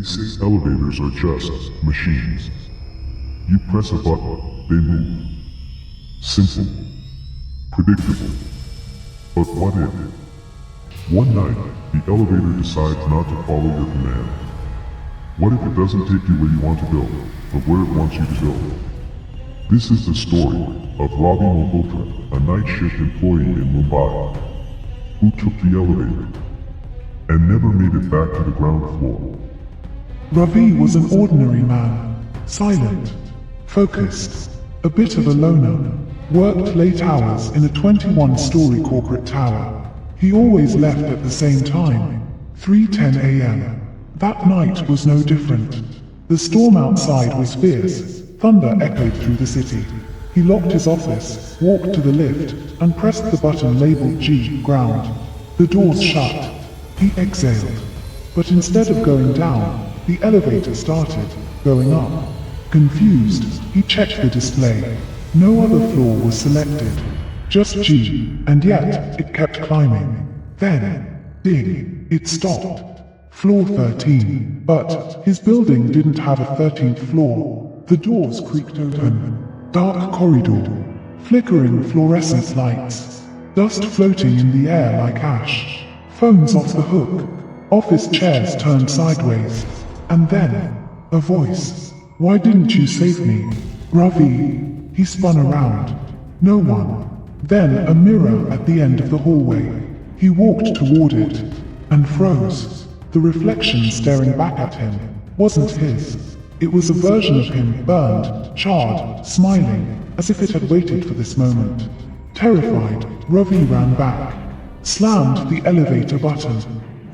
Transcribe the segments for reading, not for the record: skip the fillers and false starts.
These elevators are just machines. You press a button, they move. Simple. Predictable. But what if? One night, the elevator decides not to follow your command. What if it doesn't take you where you want to go, but where it wants you to go? This is the story of Ravi Malhotra, a night shift employee in Mumbai, who took the elevator and never made it back to the ground floor. Ravi was an ordinary man, silent, focused, a bit of a loner, worked late hours in a 21-story corporate tower. He always left at the same time, 3:10 a.m. That night was no different. The storm outside was fierce, thunder echoed through the city. He locked his office, walked to the lift, and pressed the button labeled G, ground. The doors shut. He exhaled. But instead of going down, the elevator started going up. Confused, he checked the display. No other floor was selected. Just G, and yet it kept climbing. Then, ding, it stopped. Floor 13. But his building didn't have a 13th floor. The doors creaked open. Dark corridor. Flickering fluorescent lights. Dust floating in the air like ash. Phones off the hook. Office chairs turned sideways. And then, a voice. Why didn't you save me? Ravi. He spun around. No one. Then a mirror at the end of the hallway. He walked toward it. And froze. The reflection staring back at him wasn't his. It was a version of him, burned, charred, smiling, as if it had waited for this moment. Terrified, Ravi ran back. Slammed the elevator button.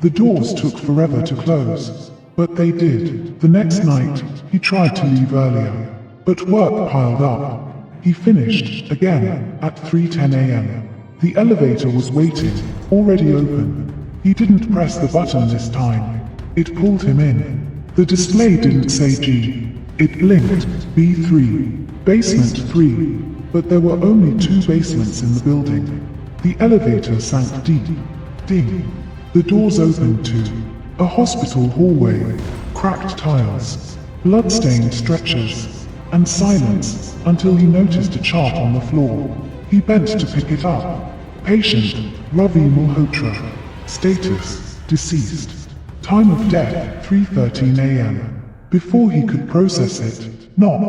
The doors took forever to close. But they did. The next night, he tried to leave earlier. But work piled up. He finished, again, at 3:10 a.m. The elevator was waiting, already open. He didn't press the button this time. It pulled him in. The display didn't say G. It blinked, B3, basement 3. But there were only 2 basements in the building. The elevator sank deep. Ding. The doors opened to a hospital hallway, cracked tiles, blood-stained stretchers, and silence until he noticed a chart on the floor. He bent to pick it up. Patient, Ravi Malhotra. Status, deceased. Time of death, 3:13 a.m. Before he could process it, knock,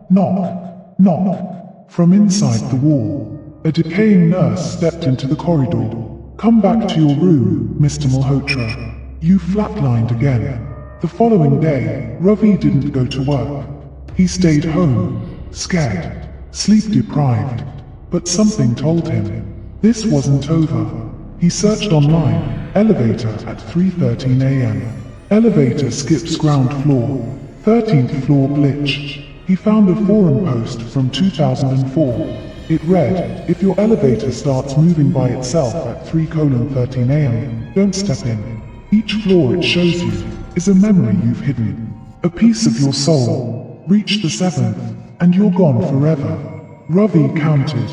knock, knock. From inside the wall, a decaying nurse stepped into the corridor. Come back to your room, Mr. Malhotra. You flatlined again. The following day, Ravi didn't go to work. He stayed home, scared, sleep-deprived. But something told him this wasn't over. He searched online, elevator at 3:13 a.m. Elevator skips ground floor, 13th floor glitch. He found a forum post from 2004. It read, if your elevator starts moving by itself at 3:13 a.m., don't step in. Each floor it shows you is a memory you've hidden. A piece of your soul. Reach the 7th, and you're gone forever. Ravi counted.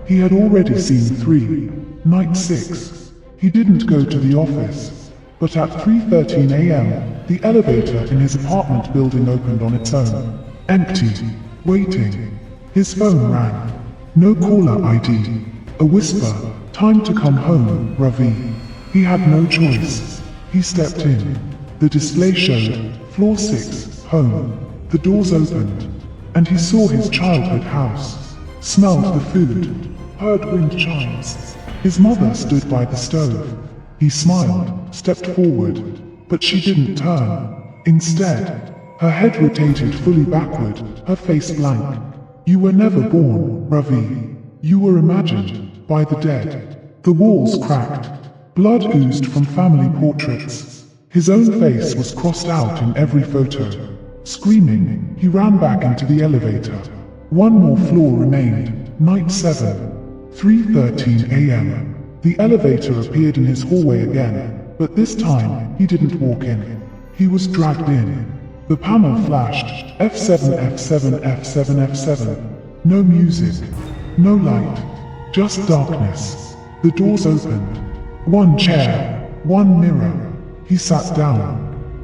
He had already seen 3. Night 6. He didn't go to the office. But at 3:13 a.m., the elevator in his apartment building opened on its own. Empty. Waiting. His phone rang. No caller ID. A whisper. Time to come home, Ravi. He had no choice. He stepped in. The display showed, floor 6, home. The doors opened. And he saw his childhood house. Smelled the food. Heard wind chimes. His mother stood by the stove. He smiled, stepped forward. But she didn't turn. Instead, her head rotated fully backward, her face blank. You were never born, Ravi. You were imagined by the dead. The walls cracked. Blood oozed from family portraits. His own face was crossed out in every photo. Screaming, he ran back into the elevator. One more floor remained. Night 7. 3:13 a.m. The elevator appeared in his hallway again, but this time, he didn't walk in. He was dragged in. The panel flashed, F7, F7, F7, F7. No music. No light. Just darkness. The doors opened. One chair. One mirror. He sat down.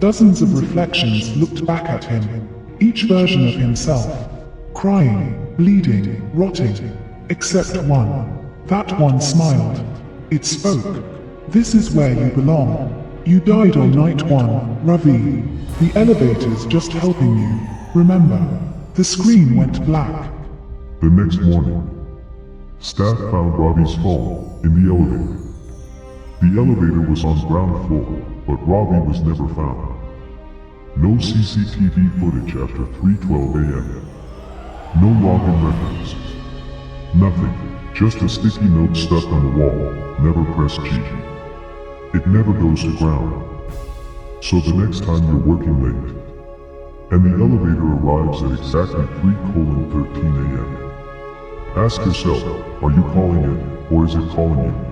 Dozens of reflections looked back at him, each version of himself. Crying, bleeding, rotting. Except one. That one smiled. It spoke. This is where you belong. You died on night 1, Ravi. The elevator's just helping you. Remember. The screen went black. The next morning, staff found Ravi's phone in the elevator. The elevator was on ground floor, but Ravi was never found. No CCTV footage after 3:12 a.m. No login records. Nothing, just a sticky note stuck on the wall, never press G. It never goes to ground. So the next time you're working late, and the elevator arrives at exactly 3:13 a.m., ask yourself, are you calling it, or is it calling you?